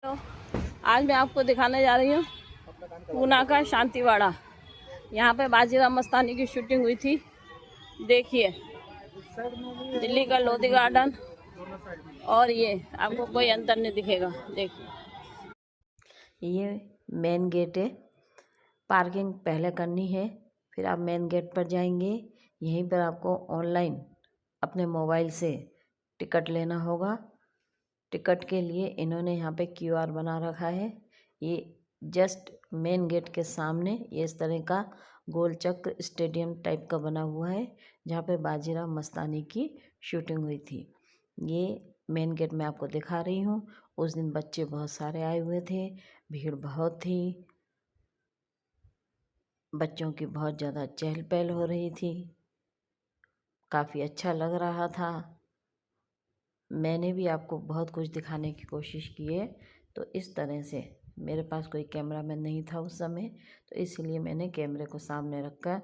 तो आज मैं आपको दिखाने जा रही हूँ पूना का शांतिवाड़ा। यहाँ पे बाजीराव मस्तानी की शूटिंग हुई थी। देखिए, दिल्ली का लोधी गार्डन और ये आपको कोई अंतर नहीं दिखेगा। देखिए, ये मेन गेट है। पार्किंग पहले करनी है, फिर आप मेन गेट पर जाएंगे। यहीं पर आपको ऑनलाइन अपने मोबाइल से टिकट लेना होगा। टिकट के लिए इन्होंने यहाँ पे क्यूआर बना रखा है। ये जस्ट मेन गेट के सामने ये इस तरह का गोल चक्र स्टेडियम टाइप का बना हुआ है, जहाँ पे बाजीराव मस्तानी की शूटिंग हुई थी। ये मेन गेट मैं आपको दिखा रही हूँ। उस दिन बच्चे बहुत सारे आए हुए थे, भीड़ बहुत थी, बच्चों की बहुत ज़्यादा चहल पहल हो रही थी, काफ़ी अच्छा लग रहा था। मैंने भी आपको बहुत कुछ दिखाने की कोशिश की है। तो इस तरह से मेरे पास कोई कैमरामैन नहीं था उस समय, तो इसलिए मैंने कैमरे को सामने रखकर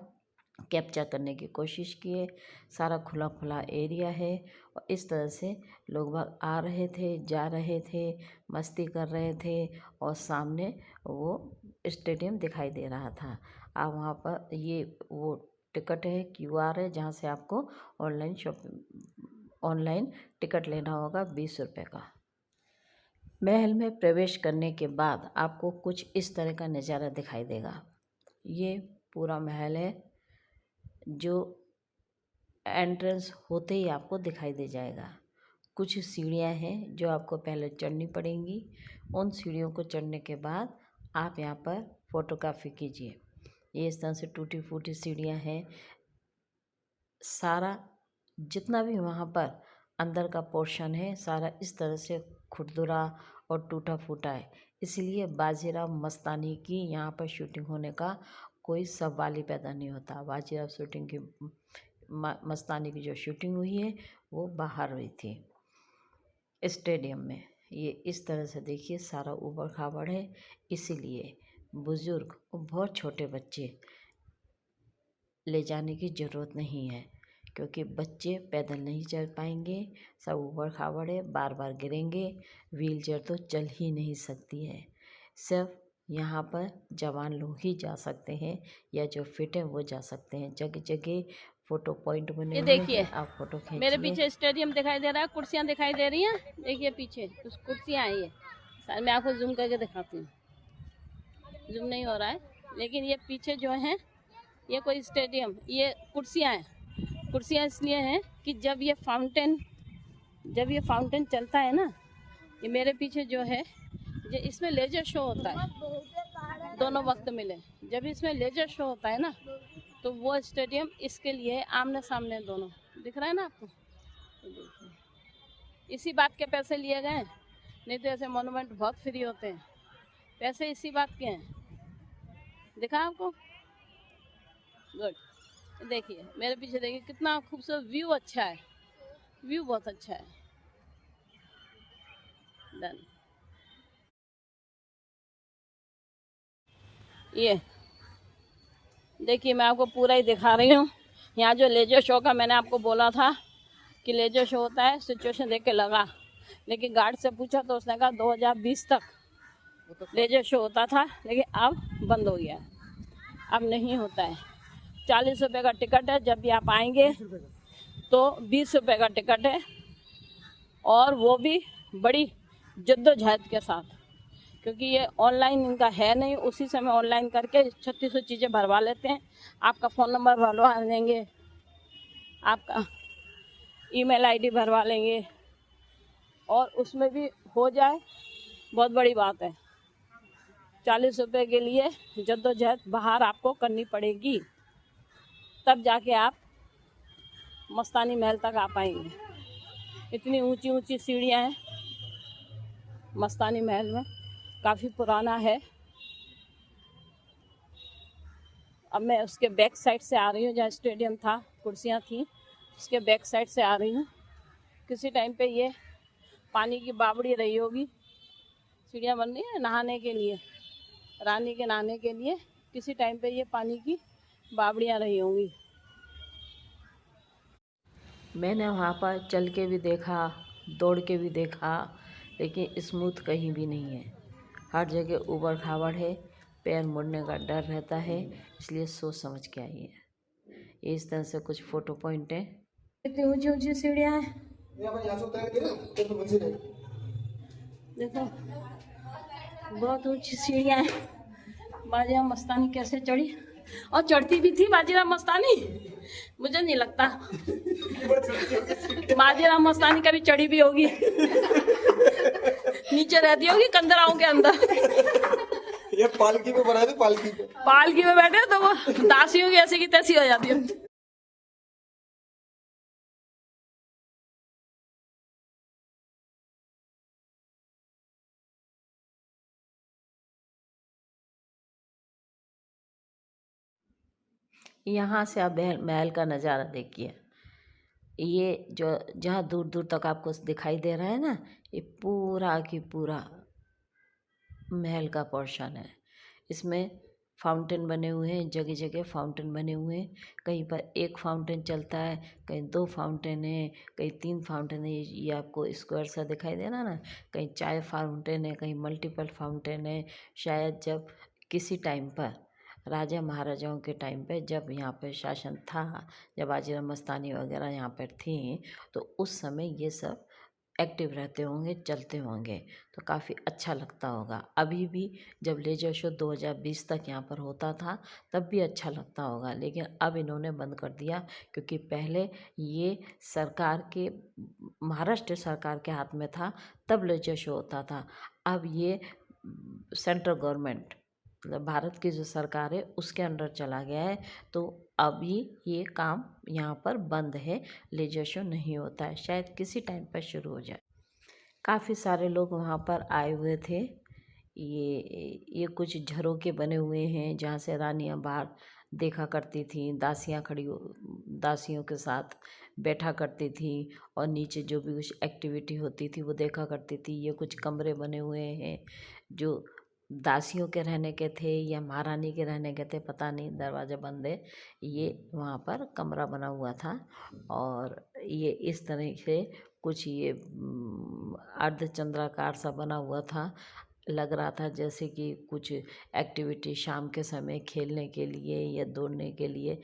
कैप्चर करने की कोशिश की है। सारा खुला खुला एरिया है और इस तरह से लोग बाग आ रहे थे, जा रहे थे, मस्ती कर रहे थे और सामने वो स्टेडियम दिखाई दे रहा था। आप वहाँ पर ये वो टिकट है, क्यूआर है, जहाँ से आपको ऑनलाइन टिकट लेना होगा 20 रुपये का। महल में प्रवेश करने के बाद आपको कुछ इस तरह का नज़ारा दिखाई देगा। ये पूरा महल है जो एंट्रेंस होते ही आपको दिखाई दे जाएगा। कुछ सीढ़ियाँ हैं जो आपको पहले चढ़नी पड़ेंगी। उन सीढ़ियों को चढ़ने के बाद आप यहाँ पर फ़ोटोग्राफी कीजिए। ये इस तरह से टूटी फूटी सीढ़ियाँ हैं। सारा जितना भी वहाँ पर अंदर का पोर्शन है सारा इस तरह से खुरदुरा और टूटा फूटा है। इसलिए बाजीराव मस्तानी की यहाँ पर शूटिंग होने का कोई सवाल ही पैदा नहीं होता। बाजीराव शूटिंग की मस्तानी की जो शूटिंग हुई है वो बाहर हुई थी स्टेडियम में। ये इस तरह से देखिए, सारा ऊबड़ खाबड़ है। इसीलिए बुज़ुर्ग और बहुत छोटे बच्चे ले जाने की ज़रूरत नहीं है, क्योंकि बच्चे पैदल नहीं चल पाएंगे। सब ऊबड़ खाबड़ है, बार बार गिरेंगे। व्हीलचेयर तो चल ही नहीं सकती है। सिर्फ यहाँ पर जवान लोग ही जा सकते हैं या जो फिट है वो जा सकते हैं। जगह जगह फ़ोटो पॉइंट बने ये हुए देखिए, हैं, आप फ़ोटो मेरे खींचिए। पीछे स्टेडियम दिखाई दे रहा है, कुर्सियाँ दिखाई दे रही हैं। देखिए पीछे कुछ कुर्सियाँ आई है। सर मैं आपको जूम करके दिखाती हूँ। जूम नहीं हो रहा है, लेकिन ये पीछे जो है ये कोई स्टेडियम, ये कुर्सियाँ हैं। कुर्सियाँ इसलिए हैं कि जब ये फाउंटेन चलता है ना, ये मेरे पीछे जो है, ये इसमें लेजर शो होता है दोनों वक्त मिले। जब इसमें लेजर शो होता है ना, तो वो स्टेडियम इसके लिए आमने सामने दोनों दिख रहा है ना आपको। तो देखिए, इसी बात के पैसे लिए गए, नहीं तो ऐसे मोनूमेंट बहुत फ्री होते हैं। पैसे इसी बात के हैं। दिखा आपको? गुड। देखिए मेरे पीछे, देखिए कितना खूबसूरत व्यू। अच्छा है, व्यू बहुत अच्छा है। डन। ये देखिए, मैं आपको पूरा ही दिखा रही हूँ। यहाँ जो लेजर शो का मैंने आपको बोला था कि लेजर शो होता है, सिचुएशन देख के लगा, लेकिन गार्ड से पूछा तो उसने कहा 2020 तक लेजर शो होता था, लेकिन अब बंद हो गया, अब नहीं होता है। 40 रुपये का टिकट है। जब भी आप आएंगे तो 20 रुपये का टिकट है, और वो भी बड़ी जद्दोजहद के साथ, क्योंकि ये ऑनलाइन इनका है नहीं। उसी समय ऑनलाइन करके 3600 चीज़ें भरवा लेते हैं। आपका फ़ोन नंबर भरवा लेंगे, आपका ईमेल आईडी भरवा लेंगे, और उसमें भी हो जाए, बहुत बड़ी बात है। 40 रुपये के लिए जद्दोजहद बाहर आपको करनी पड़ेगी, तब जाके आप मस्तानी महल तक आ पाएंगे। इतनी ऊंची ऊंची सीढ़ियाँ हैं मस्तानी महल में, काफ़ी पुराना है। अब मैं उसके बैक साइड से आ रही हूँ, जहाँ स्टेडियम था, कुर्सियाँ थी, उसके बैक साइड से आ रही हूँ। किसी टाइम पे ये पानी की बावड़ी रही होगी। सीढ़ियाँ बन रही है नहाने के लिए, रानी के नहाने के लिए। किसी टाइम पे ये पानी की बावड़ियाँ रही होंगी। मैंने वहाँ पर चल के भी देखा, दौड़ के भी देखा, लेकिन स्मूथ कहीं भी नहीं है, हर जगह ऊबड़ खाबड़ है, पैर मुड़ने का डर रहता है, इसलिए सोच समझ के आइए। इस तरह से कुछ फ़ोटो पॉइंट हैं। इतनी ऊंची ऊंची सीढ़ियाँ हैं, देखो बहुत ऊंची सीढ़ियाँ हैं। बाजीराव मस्तानी कैसे चढ़ी, और चढ़ती भी थी बाजीराव मस्तानी, मुझे नहीं लगता बाजीराव मस्तानी कभी चढ़ी भी होगी, नीचे रहती होगी कंदराओं के अंदर। ये पालकी में बना दे, पालकी में बैठे तो वो दासियों की ऐसी की तैसी हो जाती है। यहाँ से आप महल का नज़ारा देखिए। ये जो जहाँ दूर दूर तक आपको दिखाई दे रहा है ना, ये पूरा की पूरा महल का पोर्शन है। इसमें फाउंटेन बने हुए हैं, जगह जगह फाउंटेन बने हुए हैं। कहीं पर एक फाउंटेन चलता है, कहीं 2 फाउंटेन है, कहीं 3 फाउंटेन है। ये आपको स्क्वायर सा दिखाई दे रहा ना, कहीं चाय फाउंटेन है, कहीं मल्टीपल फाउंटेन है। शायद जब किसी टाइम पर राजा महाराजाओं के टाइम पे जब यहाँ पे शासन था, जब बाजीराव मस्तानी वगैरह यहाँ पर थी, तो उस समय ये सब एक्टिव रहते होंगे, चलते होंगे, तो काफ़ी अच्छा लगता होगा। अभी भी जब लेजर शो 2020 तक यहाँ पर होता था तब भी अच्छा लगता होगा, लेकिन अब इन्होंने बंद कर दिया, क्योंकि पहले ये सरकार के, महाराष्ट्र सरकार के हाथ में था, तब लेजर शो होता था। अब ये सेंट्रल गवर्नमेंट, मतलब भारत की जो सरकार है उसके अंडर चला गया है, तो अभी ये काम यहाँ पर बंद है, लेजर शो नहीं होता है। शायद किसी टाइम पर शुरू हो जाए। काफ़ी सारे लोग वहाँ पर आए हुए थे। ये कुछ झरोके बने हुए हैं जहाँ से रानियाँ बाहर देखा करती थी, दासियाँ दासियों के साथ बैठा करती थी, और नीचे जो भी कुछ एक्टिविटी होती थी वो देखा करती थी। ये कुछ कमरे बने हुए हैं जो दासियों के रहने के थे या महारानी के रहने के थे, पता नहीं, दरवाज़ा बंद है। ये वहाँ पर कमरा बना हुआ था, और ये इस तरह से कुछ ये अर्धचंद्राकार सा बना हुआ था। लग रहा था जैसे कि कुछ एक्टिविटी शाम के समय खेलने के लिए या दौड़ने के लिए,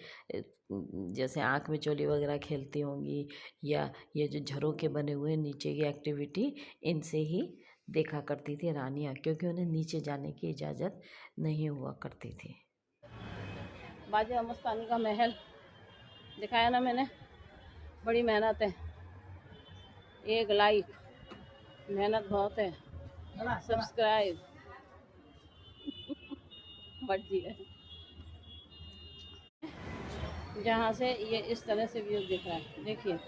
जैसे आँख में चोली वगैरह खेलती होंगी, या ये जो झरोके बने हुए नीचे की एक्टिविटी, इनसे ही देखा करती थी रानियाँ, क्योंकि उन्हें नीचे जाने की इजाज़त नहीं हुआ करती थी। बाजीराव मस्तानी का महल दिखाया ना मैंने, बड़ी मेहनत है, एक लाइक, मेहनत बहुत है, सब्सक्राइब मर्जी है। जहाँ से ये इस तरह से व्यू दिख रहा है, देखिए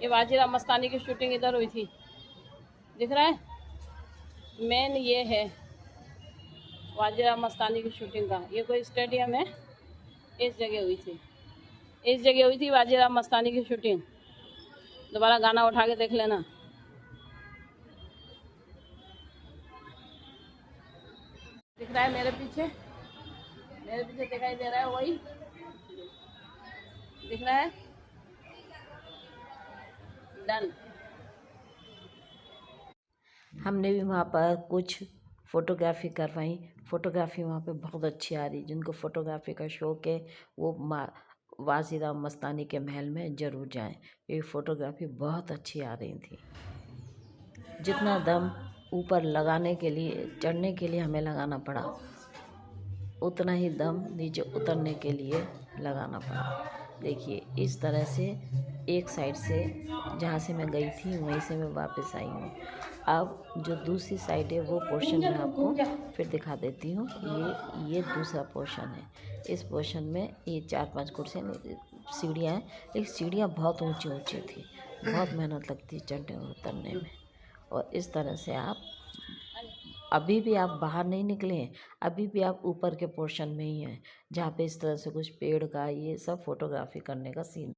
ये बाजीराव मस्तानी की शूटिंग इधर हुई थी, दिख रहा है। मेन ये है बाजीराव मस्तानी की शूटिंग का, ये कोई स्टेडियम है, इस जगह हुई थी, इस जगह हुई थी बाजीराव मस्तानी की शूटिंग। दोबारा गाना उठा के देख लेना। दिख रहा है मेरे पीछे दिखाई दे रहा है, वही दिख रहा है। डन। हमने भी वहाँ पर कुछ फ़ोटोग्राफी करवाई। फ़ोटोग्राफी वहाँ पे बहुत अच्छी आ रही। जिनको फ़ोटोग्राफी का शौक़ है वो बाजीराव मस्तानी के महल में ज़रूर जाएं। ये फ़ोटोग्राफी बहुत अच्छी आ रही थी। जितना दम ऊपर लगाने के लिए, चढ़ने के लिए हमें लगाना पड़ा, उतना ही दम नीचे उतरने के लिए लगाना पड़ा। देखिए इस तरह से एक साइड से जहाँ से मैं गई थी वहीं से मैं वापस आई हूँ। अब जो दूसरी साइड है वो पोर्शन मैं आपको फिर दिखा देती हूँ। ये दूसरा पोर्शन है। इस पोर्शन में ये 4-5 कुर्सियाँ, सीढ़ियाँ हैं, लेकिन सीढ़ियाँ बहुत ऊंची ऊंची थी, बहुत मेहनत लगती है चढ़ने और उतरने में। और इस तरह से आप अभी भी आप बाहर नहीं निकले हैं, अभी भी आप ऊपर के पोर्शन में ही हैं, जहाँ पे इस तरह से कुछ पेड़ का ये सब फोटोग्राफी करने का सीन।